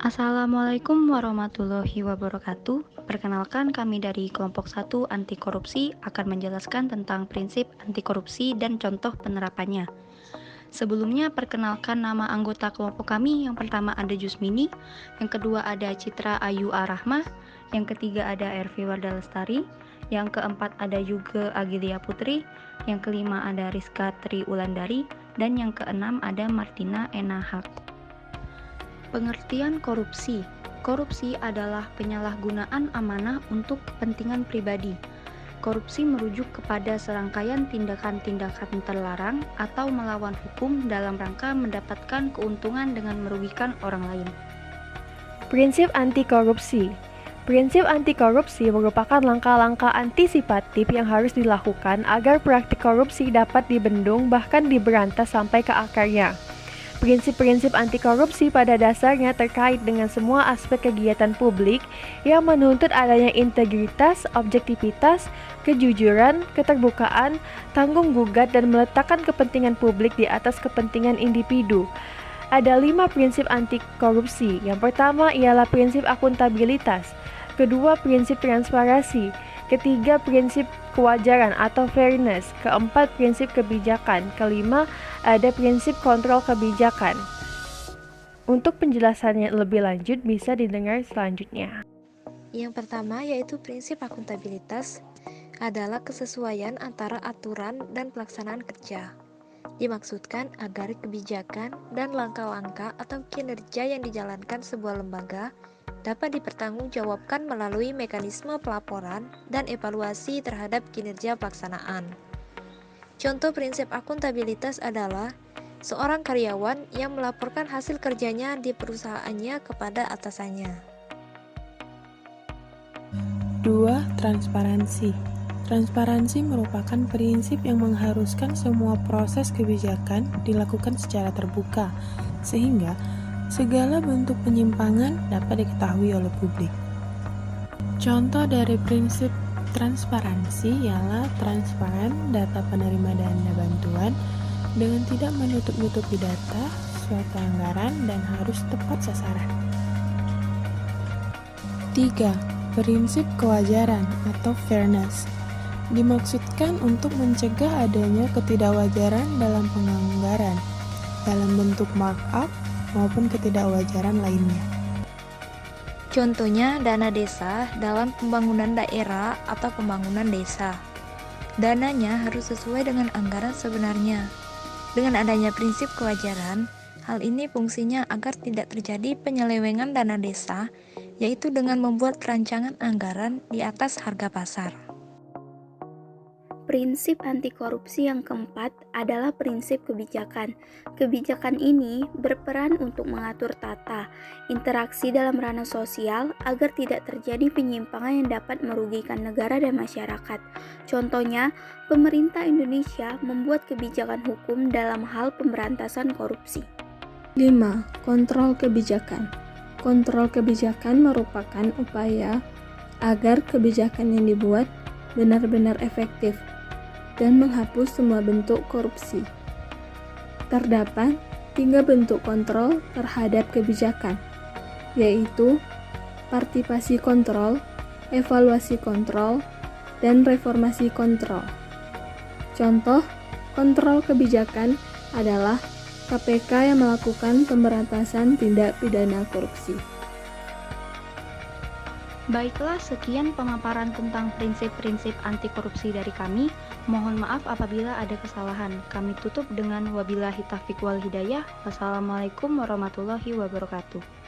Assalamualaikum warahmatullahi wabarakatuh. Perkenalkan, kami dari kelompok 1 anti korupsi akan menjelaskan tentang prinsip anti korupsi dan contoh penerapannya. Sebelumnya, perkenalkan nama anggota kelompok kami. Yang pertama ada Jusmini, yang kedua ada Citra Ayu Arahmah, yang ketiga ada Ervi Warda Lestari, yang keempat ada Yuge Agilia Putri, yang kelima ada Rizka Tri Ulandari, dan yang keenam ada Martina Enahak. Pengertian korupsi. Korupsi adalah penyalahgunaan amanah untuk kepentingan pribadi. Korupsi merujuk kepada serangkaian tindakan-tindakan terlarang atau melawan hukum dalam rangka mendapatkan keuntungan dengan merugikan orang lain. Prinsip anti korupsi. Prinsip anti korupsi merupakan langkah-langkah antisipatif yang harus dilakukan agar praktik korupsi dapat dibendung bahkan diberantas sampai ke akarnya. Prinsip-prinsip anti korupsi pada dasarnya terkait dengan semua aspek kegiatan publik yang menuntut adanya integritas, objektivitas, kejujuran, keterbukaan, tanggung gugat, dan meletakkan kepentingan publik di atas kepentingan individu. Ada 5 prinsip anti korupsi. Yang pertama ialah prinsip akuntabilitas, kedua prinsip transparansi, ketiga prinsip kewajaran atau fairness, keempat prinsip kebijakan, kelima ada prinsip kontrol kebijakan. Untuk penjelasannya lebih lanjut bisa didengar selanjutnya. Yang pertama yaitu prinsip akuntabilitas adalah kesesuaian antara aturan dan pelaksanaan kerja. Dimaksudkan agar kebijakan dan langkah-langkah atau kinerja yang dijalankan sebuah lembaga dapat dipertanggungjawabkan melalui mekanisme pelaporan dan evaluasi terhadap kinerja pelaksanaan. Contoh prinsip akuntabilitas adalah seorang karyawan yang melaporkan hasil kerjanya di perusahaannya kepada atasannya. 2. Transparansi. Transparansi merupakan prinsip yang mengharuskan semua proses kebijakan dilakukan secara terbuka, sehingga segala bentuk penyimpangan dapat diketahui oleh publik. Contoh dari prinsip transparansi ialah transparan data penerima dana bantuan dengan tidak menutup-nutupi data suatu anggaran dan harus tepat sasaran. 3. Prinsip kewajaran atau fairness dimaksudkan untuk mencegah adanya ketidakwajaran dalam penganggaran dalam bentuk markup maupun ketidakwajaran lainnya. Contohnya dana desa dalam pembangunan daerah atau pembangunan desa. Dananya harus sesuai dengan anggaran sebenarnya. Dengan adanya prinsip kewajaran, hal ini fungsinya agar tidak terjadi penyelewengan dana desa, yaitu dengan membuat rancangan anggaran di atas harga pasar. Prinsip anti korupsi yang keempat adalah prinsip kebijakan. Kebijakan ini berperan untuk mengatur tata, interaksi dalam ranah sosial agar tidak terjadi penyimpangan yang dapat merugikan negara dan masyarakat. Contohnya, pemerintah Indonesia membuat kebijakan hukum dalam hal pemberantasan korupsi. 5. Kontrol kebijakan. Kontrol kebijakan merupakan upaya agar kebijakan yang dibuat benar-benar efektif dan menghapus semua bentuk korupsi. Terdapat 3 bentuk kontrol terhadap kebijakan, yaitu partisipasi kontrol, evaluasi kontrol, dan reformasi kontrol. Contoh kontrol kebijakan adalah KPK yang melakukan pemberantasan tindak pidana korupsi. Baiklah, sekian pemaparan tentang prinsip-prinsip anti korupsi dari kami. Mohon maaf apabila ada kesalahan. Kami tutup dengan wabillahi taufiq wal hidayah. Wassalamualaikum warahmatullahi wabarakatuh.